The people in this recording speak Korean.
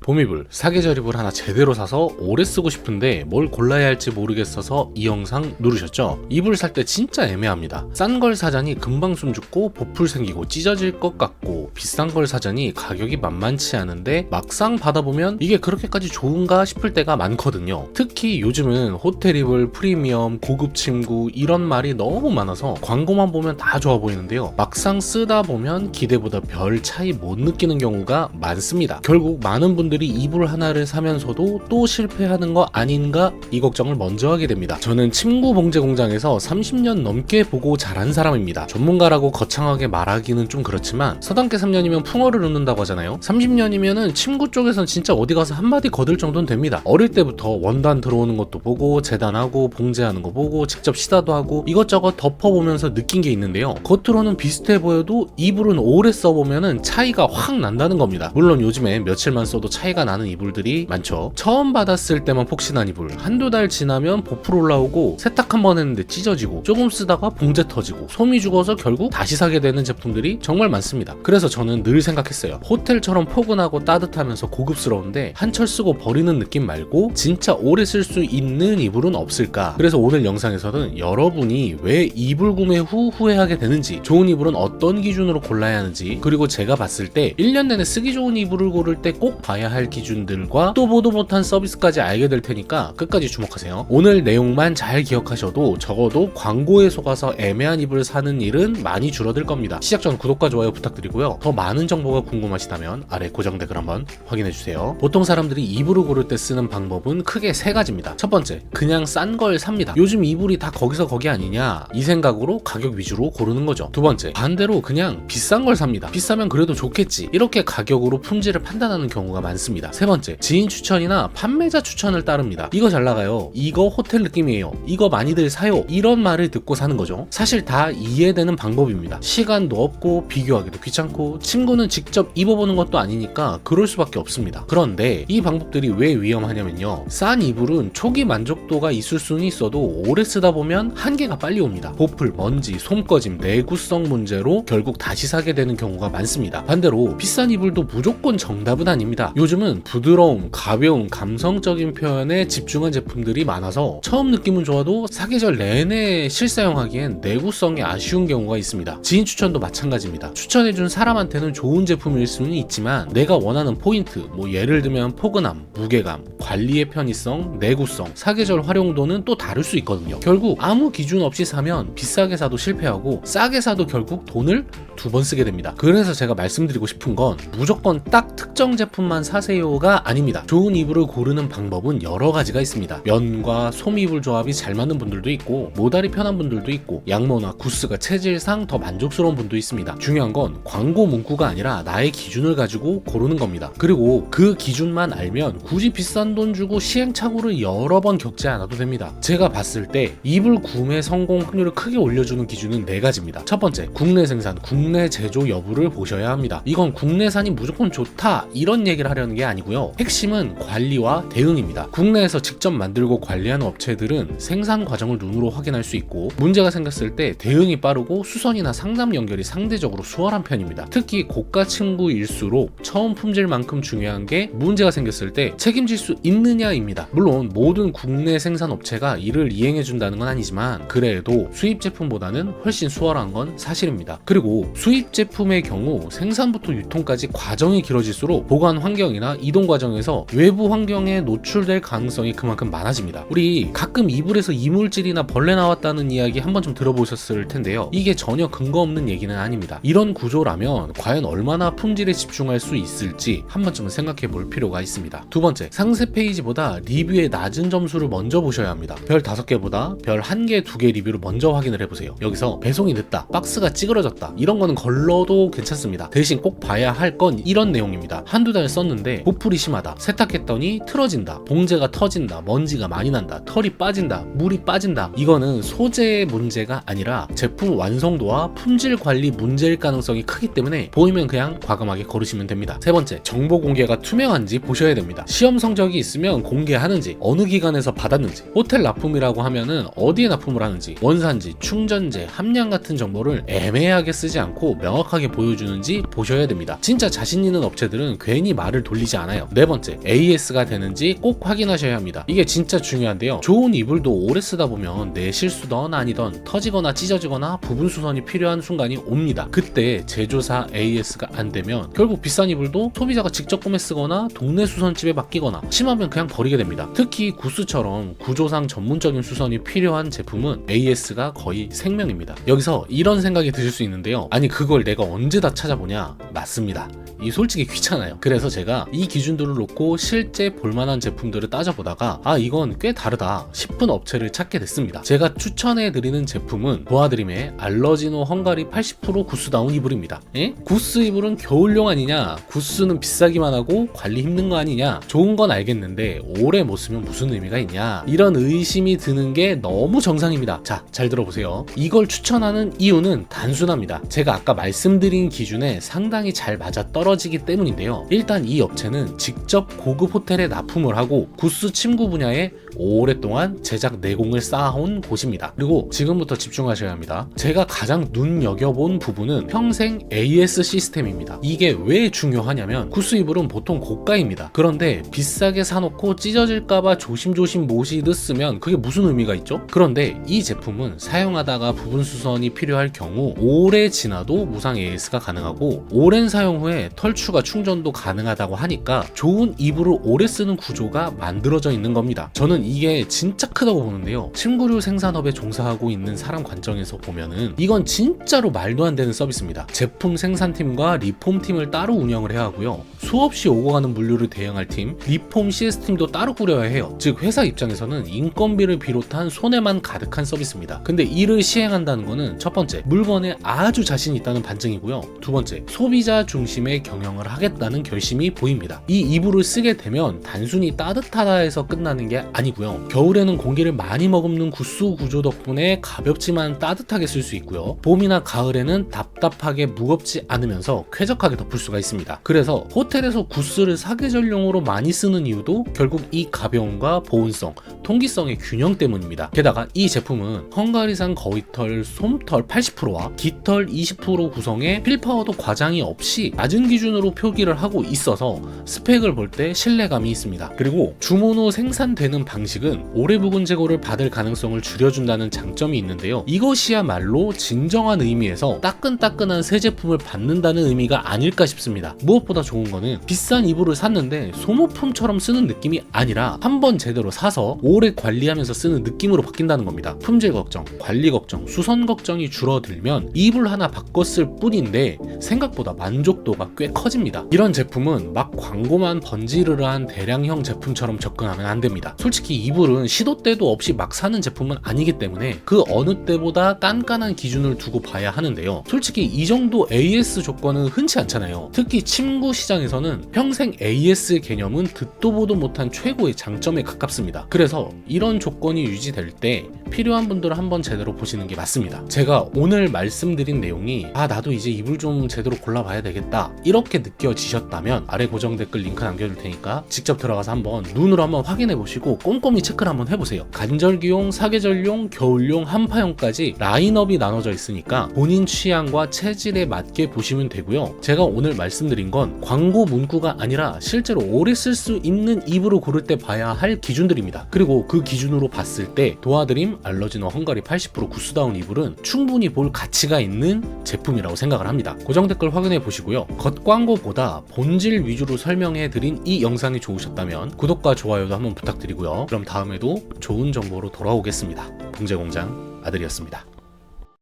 봄이불, 사계절 이불 하나 제대로 사서 오래 쓰고 싶은데 뭘 골라야 할지 모르겠어서 이 영상 누르셨죠? 이불 살 때 진짜 애매합니다. 싼 걸 사자니 금방 숨 죽고 보풀 생기고 찢어질 것 같고, 비싼 걸 사자니 가격이 만만치 않은데 막상 받아보면 이게 그렇게까지 좋은가 싶을 때가 많거든요. 특히 요즘은 호텔 이불, 프리미엄, 고급 침구 이런 말이 너무 많아서 광고만 보면 다 좋아 보이는데요, 막상 쓰다 보면 기대보다 별 차이 못 느끼는 경우가 많습니다. 결국 많은 분들이 이불 하나를 사면서도 또 실패하는 거 아닌가 이 걱정을 먼저 하게 됩니다. 저는 침구 봉제 공장에서 30년 넘게 보고 자란 사람입니다. 전문가라고 거창하게 말하기는 좀 그렇지만 서당계 3년이면 풍어를 읊는다고 하잖아요. 30년이면은 침구 쪽에선 진짜 어디 가서 한마디 거들 정도는 됩니다. 어릴 때부터 원단 들어오는 것도 보고, 재단하고, 봉제하는 거 보고, 직접 시다도 하고 이것저것 덮어보면서 느낀 게 있는데요, 겉으로는 비슷해 보여도 이불은 오래 써보면은 차이가 확 난다는 겁니다. 물론 요즘에 며칠만 써도 차이가 나는 이불들이 많죠. 처음 받았을 때만 폭신한 이불, 한두 달 지나면 보풀 올라오고, 세탁 한 번 했는데 찢어지고, 조금 쓰다가 봉제 터지고, 솜이 죽어서 결국 다시 사게 되는 제품들이 정말 많습니다. 그래서 저는 늘 생각했어요. 호텔처럼 포근하고 따뜻하면서 고급스러운데 한철 쓰고 버리는 느낌 말고 진짜 오래 쓸 수 있는 이불은 없을까? 그래서 오늘 영상에서는 여러분이 왜 이불 구매 후 후회하게 되는지, 좋은 이불은 어떤 기준으로 골라야 하는지, 그리고 제가 봤을 때 1년 내내 쓰기 좋은 이불을 고를 때 꼭 봐야 할 기준들과 또 보도 못한 서비스까지 알게 될 테니까 끝까지 주목하세요. 오늘 내용만 잘 기억하셔도 적어도 광고에 속아서 애매한 이불을 사는 일은 많이 줄어들 겁니다. 시작 전 구독과 좋아요 부탁드리고요. 더 많은 정보가 궁금하시다면 아래 고정 댓글 한번 확인해주세요. 보통 사람들이 이불을 고를 때 쓰는 방법은 크게 세 가지입니다. 첫 번째, 그냥 싼 걸 삽니다. 요즘 이불이 다 거기서 거기 아니냐 이 생각으로 가격 위주로 고르는 거죠. 두 번째, 반대로 그냥 비싼 걸 삽니다. 비싸면 그래도 좋겠지, 이렇게 가격으로 품질을 판단하는 경우가 많습니다. 세 번째, 지인 추천이나 판매자 추천을 따릅니다. 이거 잘 나가요, 이거 호텔 느낌이에요, 이거 많이들 사요, 이런 말을 듣고 사는 거죠. 사실 다 이해되는 방법입니다. 시간도 없고 비교하기도 귀찮고 침구는 직접 입어보는 것도 아니니까 그럴 수밖에 없습니다. 그런데 이 방법들이 왜 위험하냐면요, 싼 이불은 초기 만족도가 있을 수는 있어도 오래 쓰다 보면 한계가 빨리 옵니다. 보풀, 먼지, 솜 꺼짐, 내구성 문제로 결국 다시 사게 되는 경우가 많습니다. 반대로 비싼 이불도 무조건 정답은 아닙니다. 요즘은 부드러움, 가벼움, 감성적인 표현에 집중한 제품들이 많아서 처음 느낌은 좋아도 사계절 내내 실사용하기엔 내구성이 아쉬운 경우가 있습니다. 지인 추천도 마찬가지입니다. 추천해준 사람한테는 좋은 제품일 수는 있지만 내가 원하는 포인트, 예를 들면 포근함, 무게감, 관리의 편의성, 내구성, 사계절 활용도는 또 다를 수 있거든요. 결국 아무 기준 없이 사면 비싸게 사도 실패하고 싸게 사도 결국 돈을 두 번 쓰게 됩니다. 그래서 제가 말씀드리고 싶은 건 무조건 딱 특정 제품만 사세요가 아닙니다. 좋은 이불을 고르는 방법은 여러 가지가 있습니다. 면과 솜이불 조합이 잘 맞는 분들도 있고, 모달이 편한 분들도 있고, 양모나 구스가 체질상 더 만족스러운 분도 있습니다. 중요한 건 광고 문구가 아니라 나의 기준을 가지고 고르는 겁니다. 그리고 그 기준만 알면 굳이 비싼 돈 주고 시행착오를 여러 번 겪지 않아도 됩니다. 제가 봤을 때 이불 구매 성공 확률을 크게 올려주는 기준은 네 가지입니다. 첫 번째, 국내 생산, 국내 제조 여부를 보셔야 합니다. 이건 국내산이 무조건 좋다 이런 얘기를 하려는 게 아니고요, 핵심은 관리와 대응입니다. 국내에서 직접 만들고 관리하는 업체들은 생산 과정을 눈으로 확인할 수 있고, 문제가 생겼을 때 대응이 빠르고 수선이나 상담 연결이 상대적으로 수월한 편입니다. 특히 고가 침구일수록 처음 품질만큼 중요한 게 문제가 생겼을 때 책임질 수 있느냐입니다. 물론 모든 국내 생산 업체가 이를 이행해준다는 건 아니지만 그래도 수입 제품보다는 훨씬 수월한 건 사실입니다. 그리고 수입 제품의 경우 생산부터 유통까지 과정이 길어질수록 보관 환경이나 이동 과정에서 외부 환경에 노출될 가능성이 그만큼 많아집니다. 우리 가끔 이불에서 이물질이나 벌레 나왔다는 이야기 한 번쯤 들어보셨을 텐데요, 이게 전혀 근거 없는 얘기는 아닙니다. 이런 구조라면 과연 얼마나 품질에 집중할 수 있을지 한 번쯤은 생각해 볼 필요가 있습니다. 두 번째, 상세 페이지보다 리뷰의 낮은 점수를 먼저 보셔야 합니다. 별 5개보다 별 1개, 2개 리뷰를 먼저 확인을 해보세요. 여기서 배송이 늦다, 박스가 찌그러졌다, 이런 거는 걸러도 괜찮습니다. 대신 꼭 봐야 할 건 이런 내용입니다. 한두 달 썼는데 보풀이 심하다, 세탁했더니 틀어진다, 봉제가 터진다, 먼지가 많이 난다, 털이 빠진다, 물이 빠진다, 이거는 소재의 문제가 아니라 제품 완성도와 품질 관리 문제일 가능성이 크기 때문에 보이면 그냥 과감하게 거르시면 됩니다. 세 번째, 정보 공개가 투명한지 보셔야 됩니다. 시험 성적이 있으면 공개하는지, 어느 기관에서 받았는지, 호텔 납품이라고 하면은 어디에 납품을 하는지, 원산지, 충전재, 함량 같은 정보를 애매하게 쓰지 않고 명확하게 보여주는지 보셔야 됩니다. 진짜 자신 있는 업체들은 괜히 말을 돌리지 울리지 않아요. 네 번째, AS가 되는지 꼭 확인하셔야 합니다. 이게 진짜 중요한데요. 좋은 이불도 오래 쓰다 보면 내 실수던 아니던 터지거나 찢어지거나 부분 수선이 필요한 순간이 옵니다. 그때 제조사 AS가 안 되면 결국 비싼 이불도 소비자가 직접 구매 쓰거나 동네 수선집에 맡기거나 심하면 그냥 버리게 됩니다. 특히 구스처럼 구조상 전문적인 수선이 필요한 제품은 AS가 거의 생명입니다. 여기서 이런 생각이 드실 수 있는데요. 아니 그걸 내가 언제 다 찾아보냐? 맞습니다. 이 솔직히 귀찮아요. 그래서 제가 이 기준들을 놓고 실제 볼만한 제품들을 따져보다가 아 이건 꽤 다르다 싶은 업체를 찾게 됐습니다. 제가 추천해드리는 제품은 보아드림의 알러지노 헝가리 80% 구스다운 이불입니다. 구스 이불은 겨울용 아니냐? 구스는 비싸기만 하고 관리 힘든 거 아니냐? 좋은 건 알겠는데 오래 못 쓰면 무슨 의미가 있냐? 이런 의심이 드는 게 너무 정상입니다. 자, 잘 들어보세요. 이걸 추천하는 이유는 단순합니다. 제가 아까 말씀드린 기준에 상당히 잘 맞아떨어지기 때문인데요. 일단 이 업체는 직접 고급 호텔에 납품을 하고 구스 침구 분야에 오랫동안 제작 내공을 쌓아온 곳입니다. 그리고 지금부터 집중하셔야 합니다. 제가 가장 눈여겨본 부분은 평생 AS 시스템입니다. 이게 왜 중요하냐면 구스 이불은 보통 고가입니다. 그런데 비싸게 사놓고 찢어질까봐 조심조심 모시듯 쓰면 그게 무슨 의미가 있죠? 그런데 이 제품은 사용하다가 부분 수선이 필요할 경우 오래 지나도 무상 AS가 가능하고 오랜 사용 후에 털추가 충전도 가능하다고 하니까 좋은 이불을 오래 쓰는 구조가 만들어져 있는 겁니다. 저는 이게 진짜 크다고 보는데요. 침구류 생산업에 종사하고 있는 사람 관점에서 보면은 이건 진짜로 말도 안 되는 서비스입니다. 제품 생산팀과 리폼팀을 따로 운영을 해야 하고요. 수없이 오고 가는 물류를 대응할 팀, 리폼 시스템도 따로 꾸려야 해요. 즉 회사 입장에서는 인건비를 비롯한 손해만 가득한 서비스입니다. 근데 이를 시행한다는 거는 첫 번째, 물건에 아주 자신이 있다는 반증이고요. 두 번째, 소비자 중심의 경영을 하겠다는 결심이 보입니다. 이 이불을 쓰게 되면 단순히 따뜻하다 해서 끝나는 게 아니고요. 겨울에는 공기를 많이 머금는 구스 구조 덕분에 가볍지만 따뜻하게 쓸 수 있고요. 봄이나 가을에는 답답하게 무겁지 않으면서 쾌적하게 덮을 수가 있습니다. 그래서 호텔에서 구스를 사계절용으로 많이 쓰는 이유도 결국 이 가벼움과 보온성, 통기성의 균형 때문입니다. 게다가 이 제품은 헝가리산 거위털 솜털 80%와 깃털 20% 구성의 필파워도 과장이 없이 낮은 기준으로 표기를 하고 있어서 스펙을 볼 때 신뢰감이 있습니다. 그리고 주문 후 생산되는 방식은 오래 묵은 재고를 받을 가능성을 줄여준다는 장점이 있는데요. 이것이야말로 진정한 의미에서 따끈따끈한 새 제품을 받는다는 의미가 아닐까 싶습니다. 무엇보다 좋은 거는 비싼 이불을 샀는데 소모품처럼 쓰는 느낌이 아니라 한번 제대로 사서 오래 관리하면서 쓰는 느낌으로 바뀐다는 겁니다. 품질 걱정, 관리 걱정, 수선 걱정이 줄어들면 이불 하나 바꿨을 뿐인데 생각보다 만족도가 꽤 커집니다. 이런 제품은 막 광고만 번지르르한 대량형 제품처럼 접근하면 안 됩니다. 솔직히 이불은 시도 때도 없이 막 사는 제품은 아니기 때문에 그 어느 때보다 깐깐한 기준을 두고 봐야 하는데요. 솔직히 이 정도 AS 조건은 흔치 않잖아요. 특히 침구 시장에서는 평생 AS 개념은 듣도 보도 못한 최고의 장점에 가깝습니다. 그래서 이런 조건이 유지될 때 필요한 분들은 한번 제대로 보시는 게 맞습니다. 제가 오늘 말씀드린 내용이 나도 이제 이불 좀 제대로 골라봐야 되겠다 이렇게 느껴지셨다면 아래 고정 댓글 링크 남겨둘 테니까 직접 들어가서 한번 눈으로 한번 확인해 보시고 꼼꼼히 체크를 한번 해보세요. 간절기용, 사계절용, 겨울용, 한파용까지 라인업이 나눠져 있으니까 본인 취향과 체질에 맞게 보시면 되고요. 제가 오늘 말씀드린 건 광고 문구가 아니라 실제로 오래 쓸 수 있는 이불을 고를 때 봐야 할 기준들입니다. 그리고 그 기준으로 봤을 때 도아드림 알러지노 헝가리 80% 구스다운 이불은 충분히 볼 가치가 있는 제품이라고 생각을 합니다. 고정 댓글 확인해 보시고요. 겉광고보다 본질 위주로 설명해 드린 이 영상이 좋으셨다면 구독과 좋아요도 한번 부탁드리고요. 그럼 다음에도 좋은 정보로 돌아오겠습니다. 봉제공장 아들이었습니다.